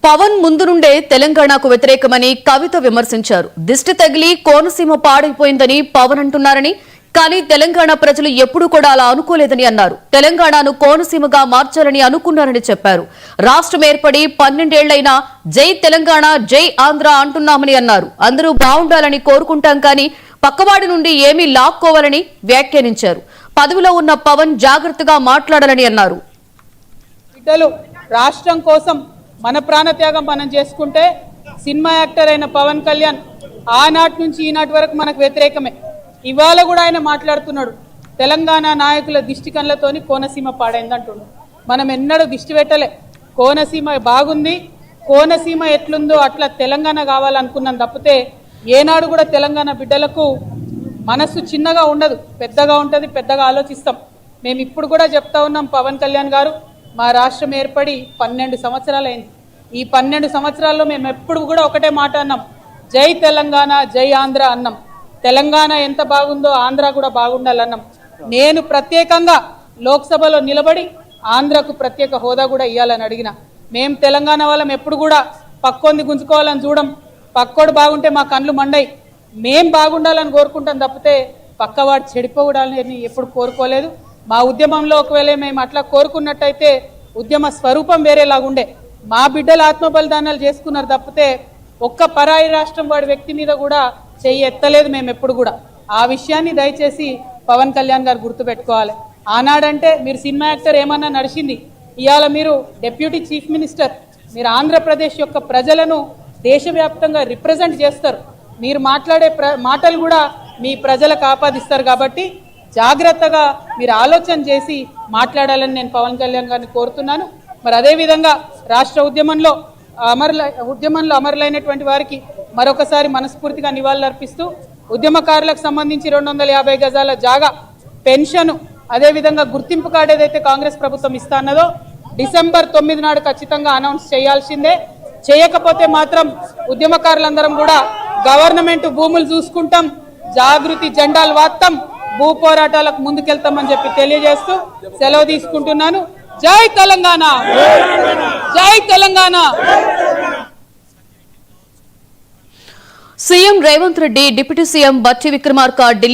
పవన్ ముందు నుండే తెలంగాణకు వ్యతిరేకమని కవిత విమర్శించారు. దిష్టి తగిలి కోనసీమ పాడైపోయిందని పవన్ అంటున్నారని, కానీ తెలంగాణ ప్రజలు ఎప్పుడూ కూడా అలా అనుకోలేదని అన్నారు. తెలంగాణను కోనసీమగా మార్చాలని అనుకున్నారని చెప్పారు. రాష్ట్రం ఏర్పడి 12 ఏళ్లైనా జై తెలంగాణ జై ఆంధ్ర అంటున్నామని అన్నారు. అందరూ బాగుండాలని కోరుకుంటాం, కానీ పక్కవాడి నుండి ఏమీ లాక్కోవాలని వ్యాఖ్యానించారు. పదవిలో ఉన్న పవన్ జాగ్రత్తగా మాట్లాడాలని అన్నారు. రాష్ట్రం కోసం మన ప్రాణత్యాగం మనం చేసుకుంటే సినిమా యాక్టర్ అయిన పవన్ కళ్యాణ్ ఆనాటి నుంచి ఈనాటి వరకు మనకు వ్యతిరేకమే. ఇవాళ కూడా ఆయన మాట్లాడుతున్నాడు, తెలంగాణ నాయకుల దిష్టి కళ్ళతోని కోనసీమ పాడైందంటున్నాడు. మనం ఎన్నడూ దిష్టి పెట్టలే. కోనసీమ బాగుంది, కోనసీమ ఎట్లుందో అట్లా తెలంగాణ కావాలనుకున్నాం తప్పితే ఏనాడు కూడా తెలంగాణ బిడ్డలకు మనస్సు చిన్నగా ఉండదు, పెద్దగా ఉంటుంది, పెద్దగా ఆలోచిస్తాం. మేము ఇప్పుడు కూడా చెప్తా ఉన్నాం, పవన్ కళ్యాణ్ గారు మా రాష్ట్రం ఏర్పడి 12 సంవత్సరాలు అయింది. ఈ 12 సంవత్సరాల్లో మేము ఎప్పుడు కూడా ఒకటే మాట అన్నాం, జై తెలంగాణ జై ఆంధ్ర అన్నాం. తెలంగాణ ఎంత బాగుందో ఆంధ్ర కూడా బాగుండాలన్నాం. నేను ప్రత్యేకంగా లోక్సభలో నిలబడి ఆంధ్రకు ప్రత్యేక హోదా కూడా ఇవ్వాలని అడిగిన. మేము తెలంగాణ వాళ్ళం ఎప్పుడు కూడా పక్కోంది గుంజుకోవాలని చూడం. పక్కోడు బాగుంటే మా కళ్ళు మండయి. మేం బాగుండాలని కోరుకుంటాం తప్పితే పక్కవాడు చెడిపోవడాలని ఎప్పుడు కోరుకోలేదు. మా ఉద్యమంలో ఒకవేళ మేము అట్లా కోరుకున్నట్టయితే ఉద్యమ స్వరూపం వేరేలాగుండే. మా బిడ్డలు ఆత్మ బలిదానాలు చేసుకున్నారు తప్పితే ఒక్క పరాయి రాష్ట్రం వాడి వ్యక్తి మీద కూడా చెయ్యి ఎత్తలేదు మేము ఎప్పుడు కూడా. ఆ విషయాన్ని దయచేసి పవన్ కళ్యాణ్ గారు గుర్తుపెట్టుకోవాలి. ఆనాడంటే మీరు సినిమా యాక్టర్ ఏమన్నా నడిచింది, ఇవాళ మీరు డిప్యూటీ చీఫ్ మినిస్టర్. మీరు ఆంధ్రప్రదేశ్ యొక్క ప్రజలను దేశవ్యాప్తంగా రిప్రజెంట్ చేస్తారు. మీరు మాట్లాడే మాటలు కూడా మీ ప్రజలకు ఆపాదిస్తారు. కాబట్టి జాగ్రత్తగా మీరు ఆలోచన చేసి మాట్లాడాలని నేను పవన్ కళ్యాణ్ గారిని కోరుతున్నాను. మరి అదేవిధంగా రాష్ట్ర ఉద్యమంలో అమరులైనటువంటి వారికి మరొకసారి మనస్ఫూర్తిగా నివాళులు అర్పిస్తూ ఉద్యమకారులకు సంబంధించి 250 గజాల జాగా, పెన్షన్, అదేవిధంగా గుర్తింపు కార్డు ఏదైతే కాంగ్రెస్ ప్రభుత్వం ఇస్తా అన్నదో డిసెంబర్ 9 నాడు ఖచ్చితంగా అనౌన్స్ చేయాల్సిందే. చేయకపోతే మాత్రం ఉద్యమకారులందరం కూడా గవర్నమెంట్ భూములు చూసుకుంటాం, జాగృతి జెండాలు వాత్తాం, భూ పోరాటాలకు ముందుకెళ్తామని చెప్పి తెలియజేస్తూ సెలవు తీసుకుంటున్నాను. జై తెలంగాణ, జై Telangana. CM Revanth Reddy, deputy CM బట్టి విక్రమార్క ఢిల్లీ